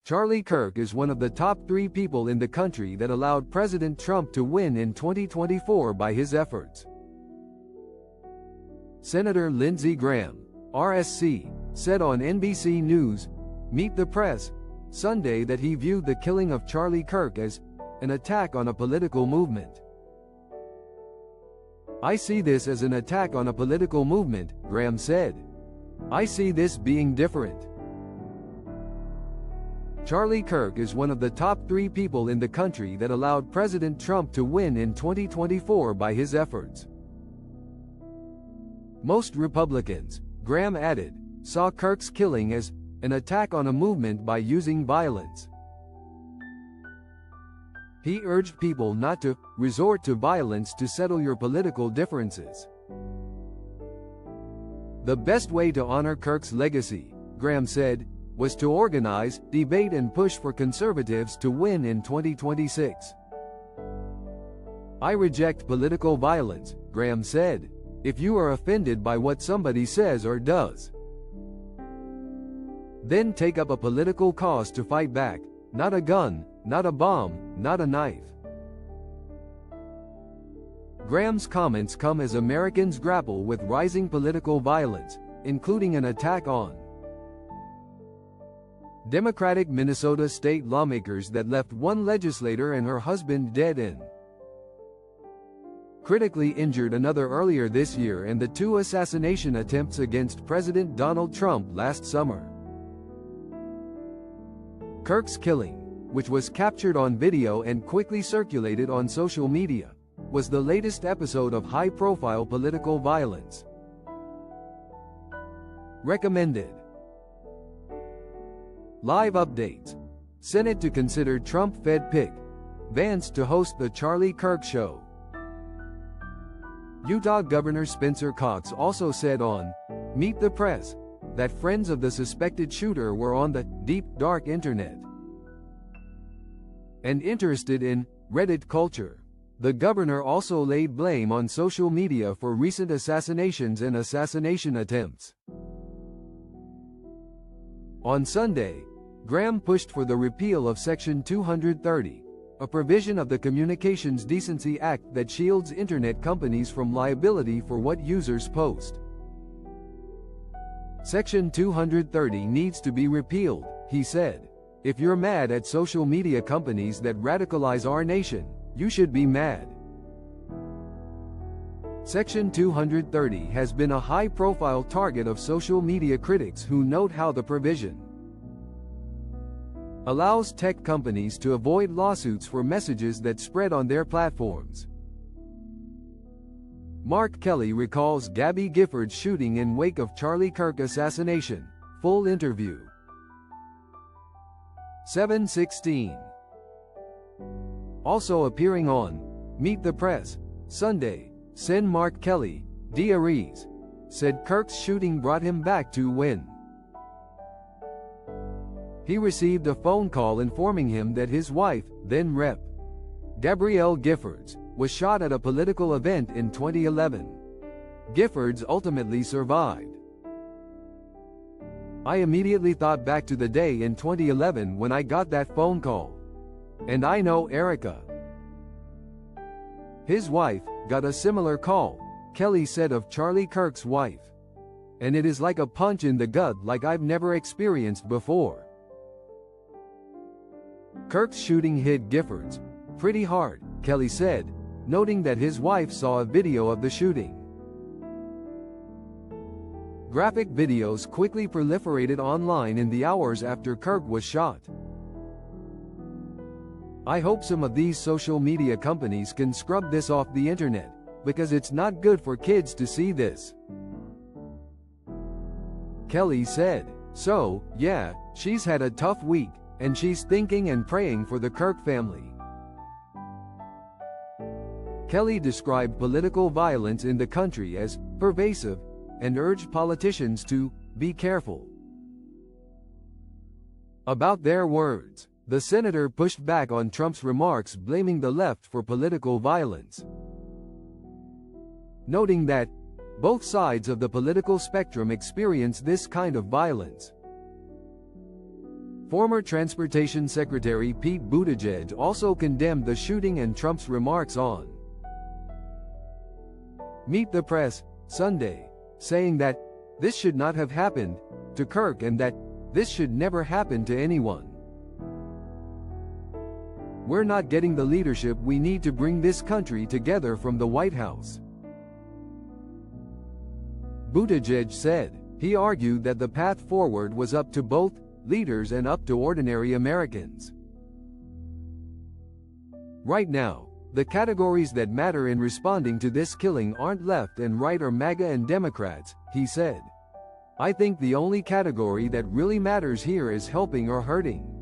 Charlie Kirk is one of the top 3 people in the country that allowed President Trump to win in 2024 by his efforts. Senator Lindsey Graham, RSC, said on NBC News, Meet the Press, Sunday that he viewed the killing of Charlie Kirk as an attack on a political movement. "I see this as an attack on a political movement," Graham said. "I see this being different." Charlie Kirk is one of the top 3 people in the country that allowed President Trump to win in 2024 by his efforts. Most Republicans, Graham added, saw Kirk's killing as an attack on a movement by using violence. He urged people not to resort to violence to settle your political differences. "The best way to honor Kirk's legacy," Graham said, was to organize, debate and push for conservatives to win in 2026. "I reject political violence," Graham said. "If you are offended by what somebody says or does, then take up a political cause to fight back, not a gun, not a bomb, not a knife." Graham's comments come as Americans grapple with rising political violence, including an attack on Democratic Minnesota state lawmakers that left one legislator and her husband dead and critically injured another earlier this year, and the 2 assassination attempts against President Donald Trump last summer. Kirk's killing, which was captured on video and quickly circulated on social media, was the latest episode of high-profile political violence. Recommended Live updates. Senate to consider Trump-Fed pick Vance to host the Charlie Kirk Show. Utah Governor Spencer Cox also said on Meet the Press that friends of the suspected shooter were on the deep, dark internet and interested in Reddit culture. The governor also laid blame on social media for recent assassinations and assassination attempts. On Sunday, Graham pushed for the repeal of Section 230, a provision of the Communications Decency Act that shields internet companies from liability for what users post. "Section 230 needs to be repealed," he said. "If you're mad at social media companies that radicalize our nation, you should be mad." Section 230 has been a high-profile target of social media critics who note how the provision allows tech companies to avoid lawsuits for messages that spread on their platforms. Mark Kelly recalls Gabby Gifford's shooting in wake of Charlie Kirk assassination. Full interview. 7/16. Also appearing on Meet the Press, Sunday, Sen. Mark Kelly, DREs, said Kirk's shooting brought him back to win. He received a phone call informing him that his wife, then Rep. Gabrielle Giffords, was shot at a political event in 2011. Giffords ultimately survived. "I immediately thought back to the day in 2011 when I got that phone call. And I know Erica. His wife got a similar call," Kelly said of Charlie Kirk's wife. "And it is like a punch in the gut like I've never experienced before." Kirk's shooting hit Giffords pretty hard, Kelly said, noting that his wife saw a video of the shooting. Graphic videos quickly proliferated online in the hours after Kirk was shot. "I hope some of these social media companies can scrub this off the internet, because it's not good for kids to see this," Kelly said. "So, yeah, she's had a tough week, and she's thinking and praying for the Kirk family." Kelly described political violence in the country as pervasive and urged politicians to be careful about their words. The senator pushed back on Trump's remarks, blaming the left for political violence, noting that both sides of the political spectrum experience this kind of violence. Former Transportation Secretary Pete Buttigieg also condemned the shooting and Trump's remarks on Meet the Press Sunday, saying that this should not have happened to Kirk and that this should never happen to anyone. We're not getting the leadership we need to bring this country together from the White House, Buttigieg said. He argued that the path forward was up to both leaders and up to ordinary Americans. Right now, the categories that matter in responding to this killing aren't left and right or MAGA and Democrats, he said. I think the only category that really matters here is helping or hurting.